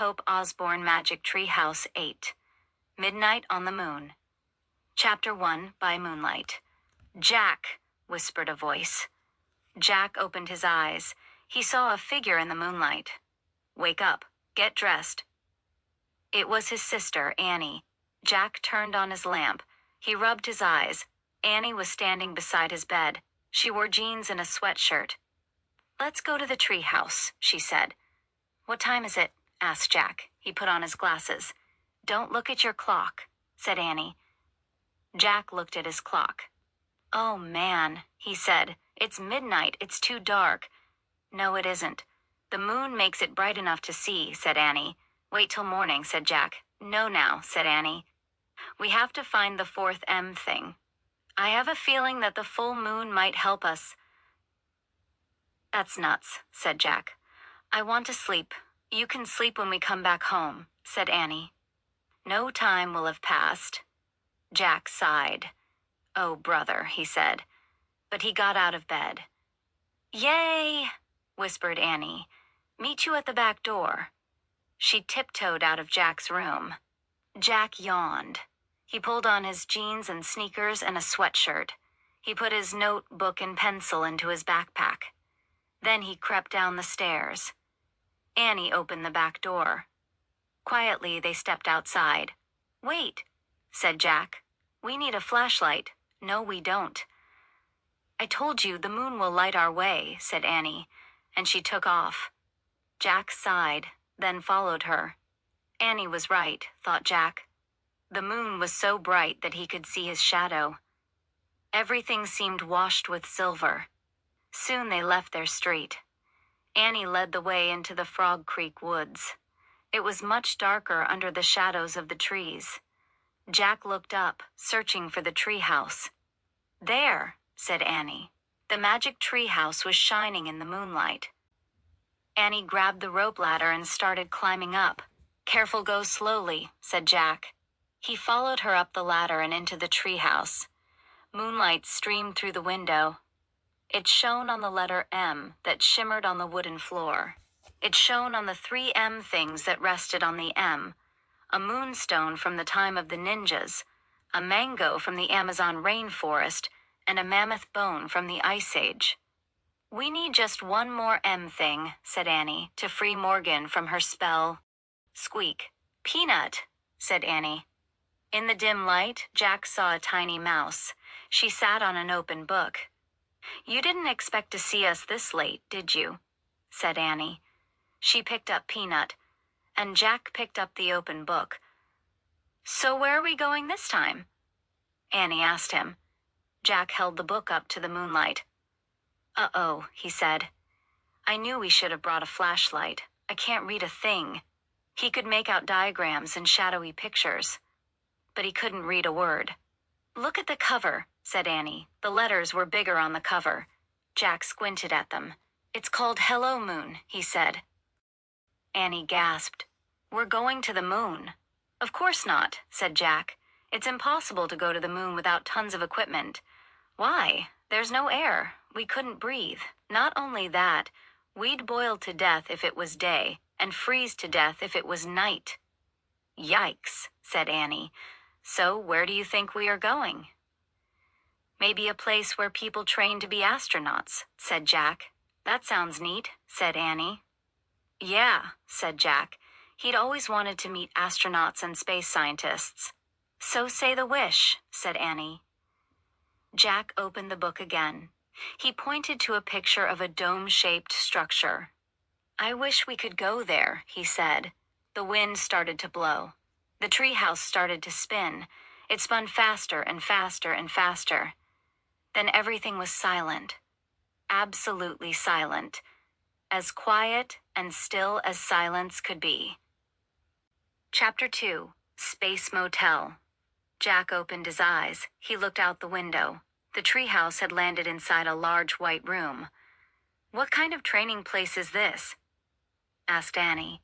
Hope Osborne Magic Tree House 8. Midnight on the Moon. Chapter 1 by Moonlight. Jack, whispered a voice. Jack opened his eyes. He saw a figure in the moonlight. Wake up. Get dressed. It was his sister, Annie. Jack turned on his lamp. He rubbed his eyes. Annie was standing beside his bed. She wore jeans and a sweatshirt. Let's go to the tree house, she said. What time is it? Asked Jack. He put on his glasses. Don't look at your clock, said Annie. Jack looked at his clock. Oh, man, he said. It's midnight. It's too dark. No, it isn't. The moon makes it bright enough to see, said Annie. Wait till morning, said Jack. No now, said Annie. We have to find the fourth M thing. I have a feeling that the full moon might help us. That's nuts, said Jack. I want to sleep. You can sleep when we come back home, said Annie. No time will have passed. Jack sighed. Oh, brother, he said. But he got out of bed. Yay, whispered Annie. Meet you at the back door. She tiptoed out of Jack's room. Jack yawned. He pulled on his jeans and sneakers and a sweatshirt. He put his notebook and pencil into his backpack. Then he crept down the stairs. Annie opened the back door. Quietly, they stepped outside. Wait, said Jack. We need a flashlight. No, we don't. I told you the moon will light our way, said Annie, and she took off. Jack sighed, then followed her. Annie was right, thought Jack. The moon was so bright that he could see his shadow. Everything seemed washed with silver. Soon they left their street. Annie led the way into the Frog Creek woods. It was much darker under the shadows of the trees. Jack looked up, searching for the tree house. There, said Annie. The magic tree house was shining in the moonlight. Annie grabbed the rope ladder and started climbing up. Careful, go slowly, said Jack. He followed her up the ladder and into the tree house. Moonlight streamed through the window. It shone on the letter M that shimmered on the wooden floor. It shone on the 3 M things that rested on the M. A moonstone from the time of the ninjas, a mango from the Amazon rainforest, and a mammoth bone from the Ice Age. We need just one more M thing, said Annie, to free Morgan from her spell. Squeak. Peanut, said Annie. In the dim light, Jack saw a tiny mouse. She sat on an open book. You didn't expect to see us this late, did you? Said Annie. She picked up Peanut, and Jack picked up the open book. So where are we going this time? Annie asked him. Jack held the book up to the moonlight. Uh-oh, he said. I knew we should have brought a flashlight. I can't read a thing. He could make out diagrams and shadowy pictures, but he couldn't read a word. Look at the cover, said Annie. The letters were bigger on the cover. Jack squinted at them. It's called Hello Moon, he said. Annie gasped. We're going to the moon. Of course not, said Jack. It's impossible to go to the moon without tons of equipment. Why? There's no air. We couldn't breathe. Not only that, we'd boil to death if it was day, and freeze to death if it was night. Yikes, said Annie. So where do you think we are going? Maybe a place where people train to be astronauts, said Jack. That sounds neat, said Annie. Yeah, said Jack. He'd always wanted to meet astronauts and space scientists. So say the wish, said Annie. Jack opened the book again. He pointed to a picture of a dome-shaped structure. I wish we could go there, he said. The wind started to blow. The treehouse started to spin. It spun faster and faster and faster. Then everything was silent. Absolutely silent. As quiet and still as silence could be. Chapter 2. Space Motel. Jack opened his eyes. He looked out the window. The treehouse had landed inside a large white room. What kind of training place is this? Asked Annie.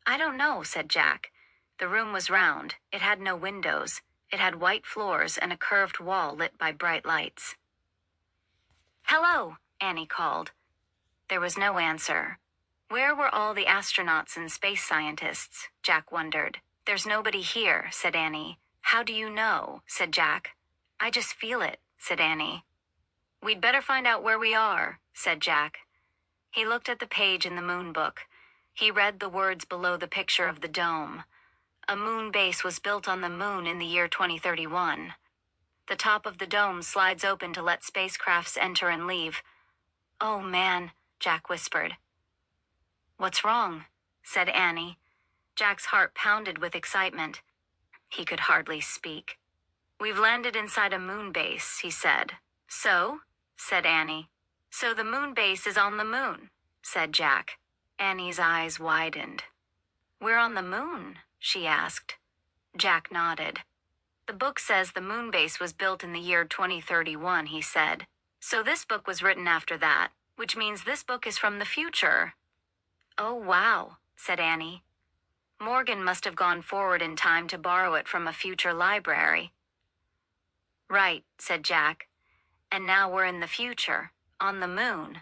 I don't know, said Jack. The room was round. It had no windows. It had white floors and a curved wall lit by bright lights. Hello, Annie called. There was no answer. Where were all the astronauts and space scientists? Jack wondered. There's nobody here, said Annie. How do you know? Said Jack. I just feel it, said Annie. We'd better find out where we are, said Jack. He looked at the page in the moon book. He read the words below the picture of the dome. A moon base was built on the moon in the year 2031. The top of the dome slides open to let spacecrafts enter and leave. Oh, man, Jack whispered. What's wrong? Said Annie. Jack's heart pounded with excitement. He could hardly speak. We've landed inside a moon base, he said. So? Said Annie. So the moon base is on the moon, said Jack. Annie's eyes widened. We're on the moon, she asked. Jack nodded. The book says the moon base was built in the year 2031, he said. So this book was written after that, which means this book is from the future. Oh, wow, said Annie. Morgan must have gone forward in time to borrow it from a future library. Right, said Jack. And now we're in the future, on the moon.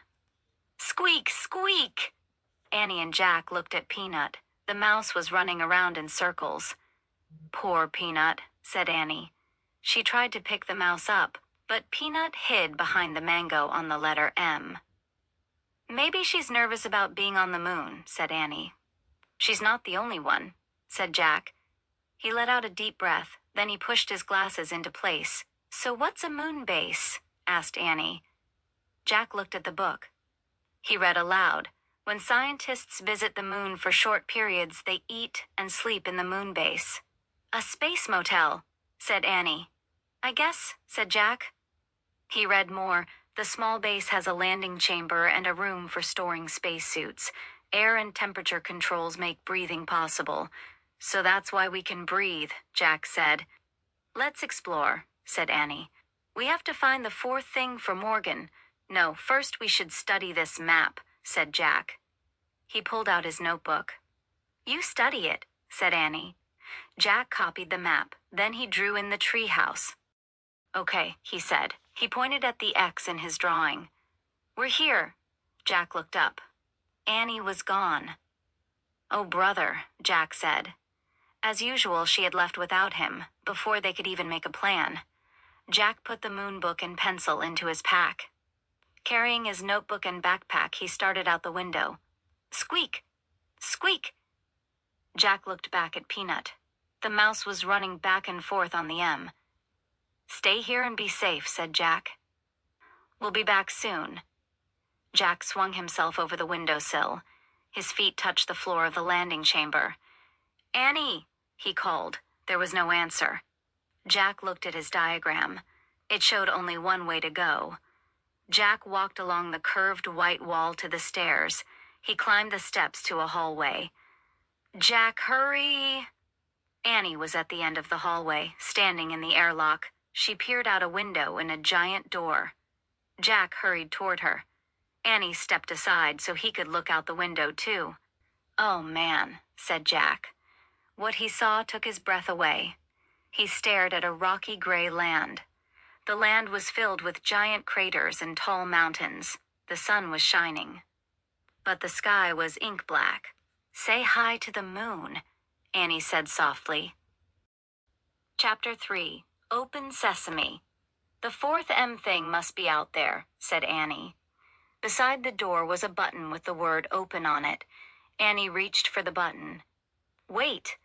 Squeak, squeak! Annie and Jack looked at Peanut. The mouse was running around in circles. Poor Peanut, said Annie. She tried to pick the mouse up, but Peanut hid behind the mango on the letter M. Maybe she's nervous about being on the moon, said Annie. She's not the only one, said Jack. He let out a deep breath, then he pushed his glasses into place. So what's a moon base? Asked Annie. Jack looked at the book. He read aloud. When scientists visit the moon for short periods, they eat and sleep in the moon base. A space motel, said Annie. I guess, said Jack. He read more. The small base has a landing chamber and a room for storing spacesuits. Air and temperature controls make breathing possible. So that's why we can breathe, Jack said. Let's explore, said Annie. We have to find the fourth thing for Morgan. No, first we should study this map, said Jack. He pulled out his notebook. You study it, said Annie. Jack copied the map. Then he drew in the tree house. Okay, he said. He pointed at the X in his drawing. We're here. Jack looked up. Annie was gone. Oh, brother, Jack said. As usual, she had left without him, before they could even make a plan. Jack put the moon book and pencil into his pack. Carrying his notebook and backpack, he started out the window. Squeak! Squeak! Jack looked back at Peanut. The mouse was running back and forth on the M. Stay here and be safe, said Jack. We'll be back soon. Jack swung himself over the windowsill. His feet touched the floor of the landing chamber. Annie, he called. There was no answer. Jack looked at his diagram. It showed only one way to go. Jack walked along the curved white wall to the stairs. He climbed the steps to a hallway. Jack, hurry! Annie was at the end of the hallway, standing in the airlock. She peered out a window in a giant door. Jack hurried toward her. Annie stepped aside so he could look out the window too. Oh, man, said Jack. What he saw took his breath away. He stared at a rocky gray land. The land was filled with giant craters and tall mountains. The sun was shining. But the sky was ink black. Say hi to the moon, Annie said softly. Chapter 3. Open Sesame. The fourth M thing must be out there, said Annie. Beside the door was a button with the word open on it. Annie reached for the button. Wait!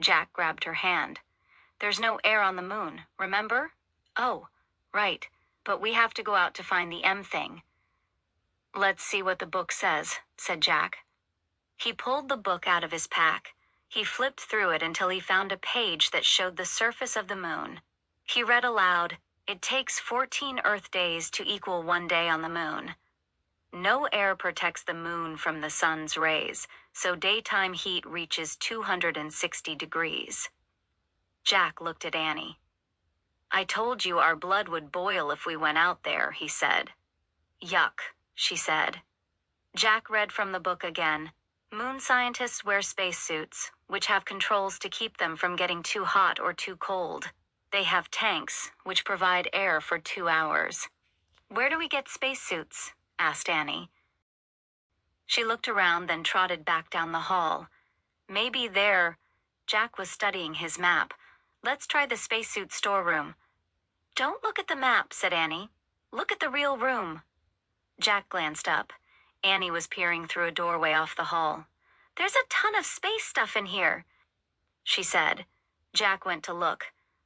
Jack grabbed her hand. There's no air on the moon, remember? Oh, right, but we have to go out to find the M thing. Let's see what the book says, said Jack. He pulled the book out of his pack. He flipped through it until he found a page that showed the surface of the moon. He read aloud, It takes 14 Earth days to equal 1 day on the moon. No air protects the moon from the sun's rays, so daytime heat reaches 260 degrees. Jack looked at Annie. I told you our blood would boil if we went out there, he said. Yuck, she said. Jack read from the book again. Moon scientists wear spacesuits, which have controls to keep them from getting too hot or too cold. They have tanks, which provide air for 2 hours. Where do we get spacesuits? Asked Annie. She looked around, then trotted back down the hall. Maybe there. Jack was studying his map. Let's try the spacesuit storeroom. Don't look at the map, said Annie. Look at the real room. Jack glanced up. Annie was peering through a doorway off the hall. There's a ton of space stuff in here, she said. Jack went to look.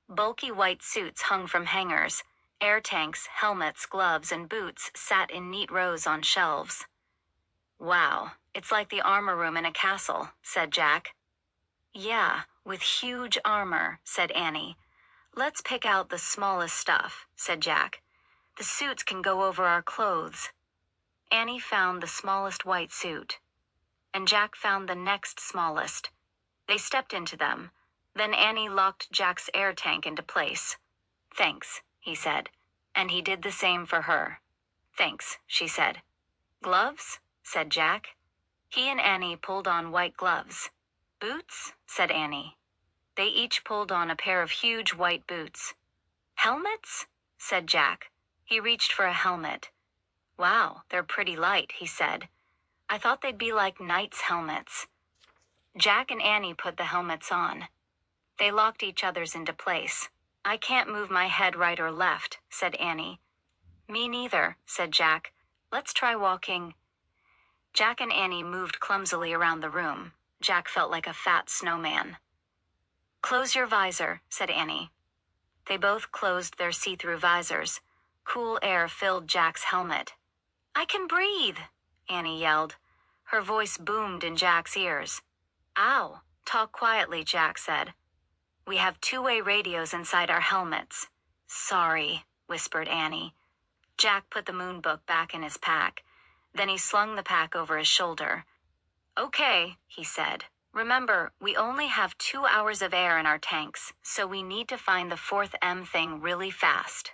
Bulky white suits hung from hangers. Air tanks, helmets, gloves, and boots sat in neat rows on shelves. Wow, it's like the armor room in a castle, said Jack. Yeah, with huge armor, said Annie. Let's pick out the smallest stuff, said Jack. The suits can go over our clothes. Annie found the smallest white suit, and Jack found the next smallest. They stepped into them. Then Annie locked Jack's air tank into place. Thanks, he said, and he did the same for her. Thanks, she said. Gloves? Said Jack. He and Annie pulled on white gloves. Boots? Said Annie. They each pulled on a pair of huge white boots. Helmets? Said Jack. He reached for a helmet. Wow, they're pretty light, he said. I thought they'd be like knights' helmets. Jack and Annie put the helmets on. They locked each other's into place. I can't move my head right or left, said Annie. Me neither, said Jack. Let's try walking. Jack and Annie moved clumsily around the room. Jack felt like a fat snowman. Close your visor, said Annie. They both closed their see-through visors. Cool air filled Jack's helmet. I can breathe, Annie yelled. Her voice boomed in Jack's ears. Ow, talk quietly, Jack said. We have two-way radios inside our helmets. Sorry, whispered Annie. Jack put the moon book back in his pack. Then he slung the pack over his shoulder. Okay, he said. Remember, we only have 2 hours of air in our tanks, so we need to find the fourth M thing really fast.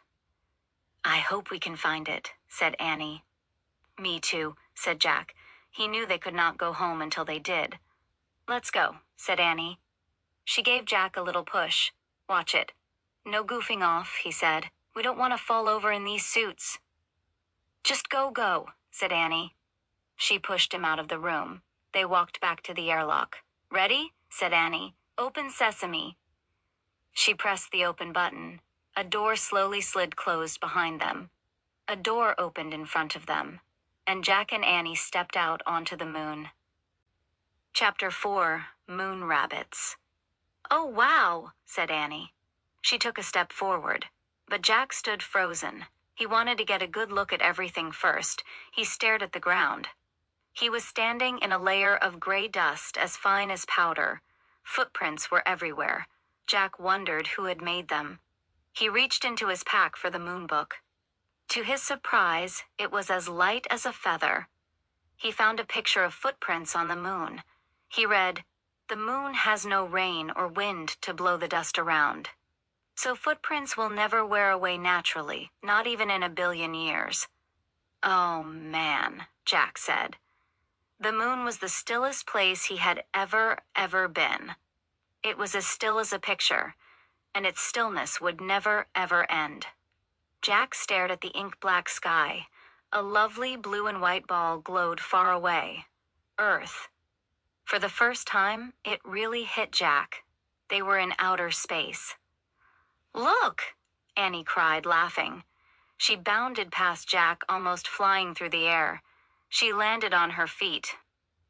I hope we can find it, said Annie. Me too, said Jack. He knew they could not go home until they did. Let's go, said Annie. She gave Jack a little push. Watch it. No goofing off, he said. We don't want to fall over in these suits. Just go, said Annie. She pushed him out of the room. They walked back to the airlock. Ready? Said Annie. Open sesame. She pressed the open button. A door slowly slid closed behind them. A door opened in front of them, and Jack and Annie stepped out onto the moon. Chapter 4, Moon Rabbits. Oh, wow, said Annie. She took a step forward, but Jack stood frozen. He wanted to get a good look at everything first. He stared at the ground. He was standing in a layer of gray dust as fine as powder. Footprints were everywhere. Jack wondered who had made them. He reached into his pack for the moon book. To his surprise, it was as light as a feather. He found a picture of footprints on the moon. He read, "The moon has no rain or wind to blow the dust around. So footprints will never wear away naturally, not even in 1 billion years." Oh, man, Jack said. The moon was the stillest place he had ever been. It was as still as a picture, and its stillness would never, ever end. Jack stared at the ink-black sky. A lovely blue and white ball glowed far away. Earth. For the first time, it really hit Jack. They were in outer space. Look! Annie cried, laughing. She bounded past Jack, almost flying through the air. She landed on her feet.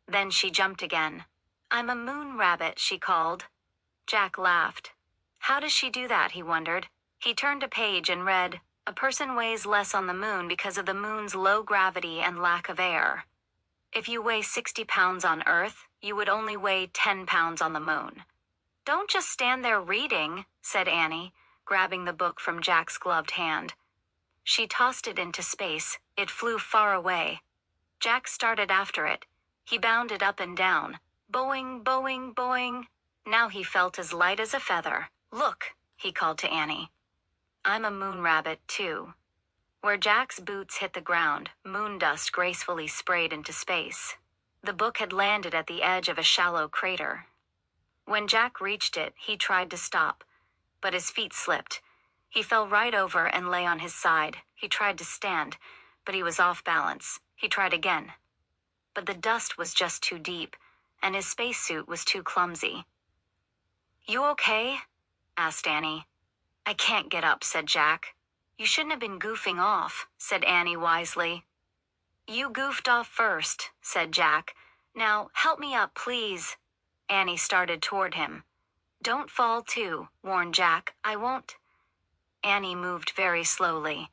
Then she jumped again. I'm a moon rabbit, she called. Jack laughed. How does she do that, he wondered. He turned a page and read, "A person weighs less on the moon because of the moon's low gravity and lack of air. If you weigh 60 pounds on Earth, you would only weigh 10 pounds on the moon." Don't just stand there reading, said Annie, grabbing the book from Jack's gloved hand. She tossed it into space. It flew far away. Jack started after it. He bounded up and down. Boing, boing, boing. Now he felt as light as a feather. Look, he called to Annie. I'm a moon rabbit, too. Where Jack's boots hit the ground, moon dust gracefully sprayed into space. The book had landed at the edge of a shallow crater. When Jack reached it, he tried to stop, but his feet slipped. He fell right over and lay on his side. He tried to stand, but he was off balance. He tried again. but the dust was just too deep, and his spacesuit was too clumsy. "You okay?" asked Annie. "I can't get up," said Jack. "You shouldn't have been goofing off," said Annie wisely. "You goofed off first," said Jack. "Now, help me up, please." Annie started toward him. "Don't fall too," warned Jack. "I won't." Annie moved very slowly.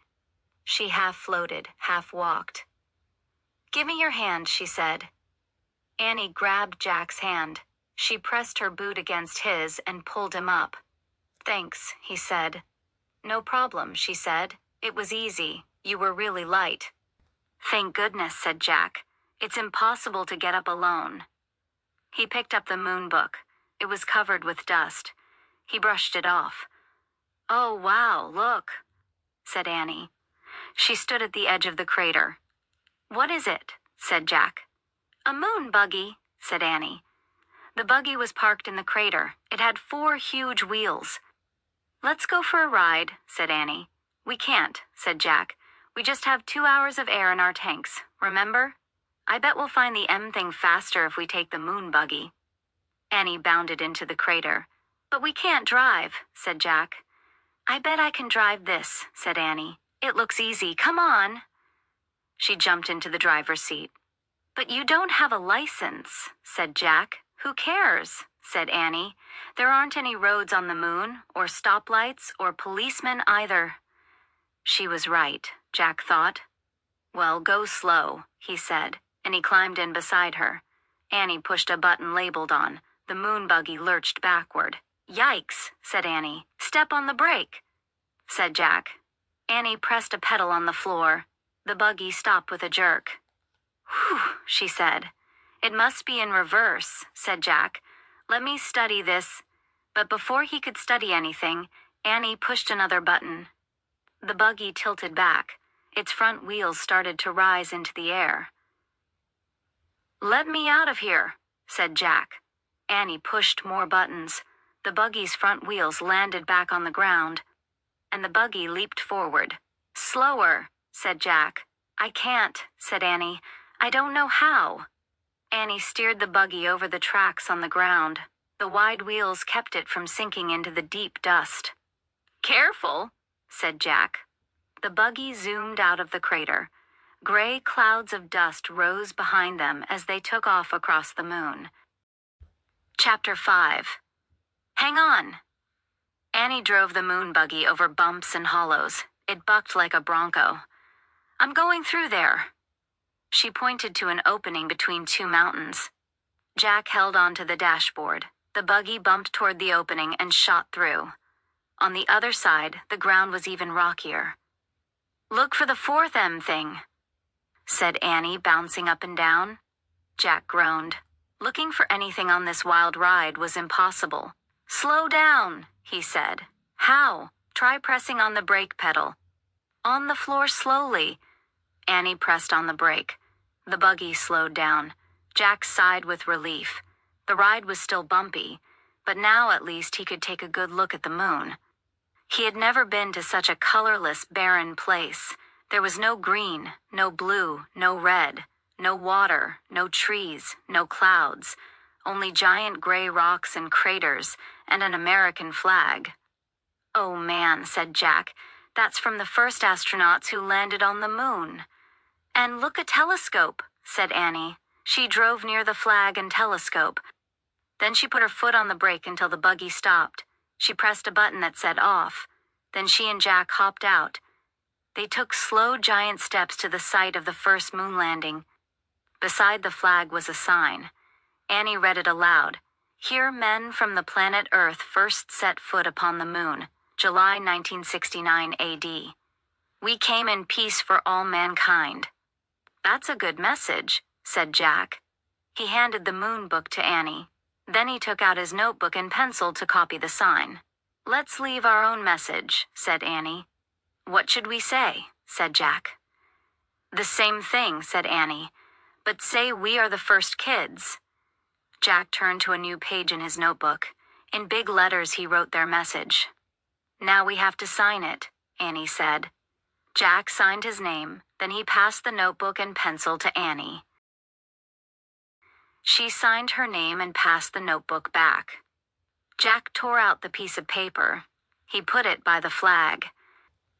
She half floated, half walked. "Give me your hand," she said. Annie grabbed Jack's hand. She pressed her boot against his and pulled him up. "Thanks," he said. "No problem," she said. "It was easy. You were really light." "Thank goodness," said Jack. "It's impossible to get up alone." He picked up the moon book. It was covered with dust. He brushed it off. "Oh, wow, look," said Annie. She stood at the edge of the crater. "What is it?" said Jack. "A moon buggy," said Annie. The buggy was parked in the crater. It had 4 huge wheels. "Let's go for a ride," said Annie. "We can't," said Jack. "We just have 2 hours of air in our tanks, remember? I bet we'll find the M thing faster if we take the moon buggy." Annie bounded into the crater. "But we can't drive," said Jack. "I bet I can drive this," said Annie. "It looks easy. Come on." She jumped into the driver's seat. "But you don't have a license," said Jack. "Who cares?" said Annie. "There aren't any roads on the moon, or stoplights, or policemen either." She was right, Jack thought. "Well, go slow," he said, and he climbed in beside her. Annie pushed a button labeled on. The moon buggy lurched backward. "Yikes," said Annie. "Step on the brake," said Jack. Annie pressed a pedal on the floor. The buggy stopped with a jerk. "Whew," she said. "It must be in reverse," said Jack. "Let me study this." But before he could study anything, Annie pushed another button. The buggy tilted back. Its front wheels started to rise into the air. "Let me out of here," said Jack. Annie pushed more buttons. The buggy's front wheels landed back on the ground, and the buggy leaped forward. "Slower," said Jack. "I can't," said Annie. "I don't know how." Annie steered the buggy over the tracks on the ground. The wide wheels kept it from sinking into the deep dust. "Careful," said Jack. The buggy zoomed out of the crater. Gray clouds of dust rose behind them as they took off across the moon. Chapter 5. Hang on. Annie drove the moon buggy over bumps and hollows. It bucked like a bronco. "I'm going through there." She pointed to an opening between 2 mountains. Jack held onto the dashboard. The buggy bumped toward the opening and shot through. On the other side, the ground was even rockier. "Look for the 4th M thing," said Annie, bouncing up and down. Jack groaned. Looking for anything on this wild ride was impossible. "Slow down," he said. "How?" "Try pressing on the brake pedal." "On the floor slowly." Annie pressed on the brake. The buggy slowed down. Jack sighed with relief. The ride was still bumpy, but now at least he could take a good look at the moon. He had never been to such a colorless, barren place. There was no green, no blue, no red, no water, no trees, no clouds, only giant gray rocks and craters, and an American flag. "Oh man," said Jack, "that's from the first astronauts who landed on the moon." "And look, a telescope," said Annie. She drove near the flag and telescope. Then she put her foot on the brake until the buggy stopped. She pressed a button that said off. Then she and Jack hopped out. They took slow, giant steps to the site of the first moon landing. Beside the flag was a sign. Annie read it aloud. "Here men from the planet Earth first set foot upon the moon, July 1969 AD. We came in peace for all mankind." "That's a good message," said Jack. He handed the moon book to Annie. Then he took out his notebook and pencil to copy the sign. "Let's leave our own message," said Annie. "What should we say?" said Jack. "The same thing," said Annie. "But say we are the first kids." Jack turned to a new page in his notebook. In big letters he wrote their message. "Now we have to sign it," Annie said. Jack signed his name, then he passed the notebook and pencil to Annie. She signed her name and passed the notebook back. Jack tore out the piece of paper. He put it by the flag.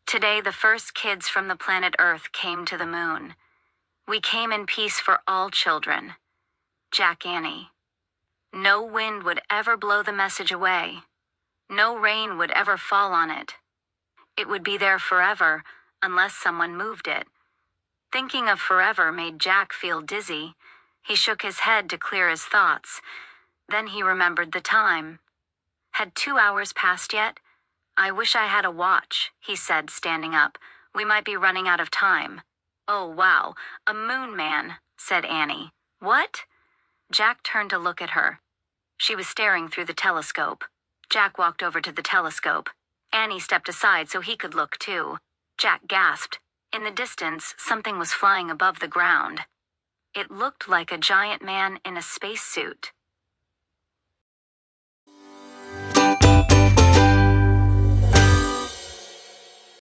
Today, the first kids from the planet Earth came to the moon. We came in peace for all children. Jack Annie. No wind would ever blow the message away. No rain would ever fall on it. It would be there forever, unless someone moved it. Thinking of forever made Jack feel dizzy. He shook his head to clear his thoughts. Then he remembered the time. Had 2 hours passed yet? I wish I had a watch, he said, standing up. We might be running out of time. Oh, wow, a moon man, said Annie. What? Jack turned to look at her. She was staring through the telescope. Jack walked over to the telescope. Annie stepped aside so he could look too. Jack gasped. In the distance, something was flying above the ground. It looked like a giant man in a spacesuit.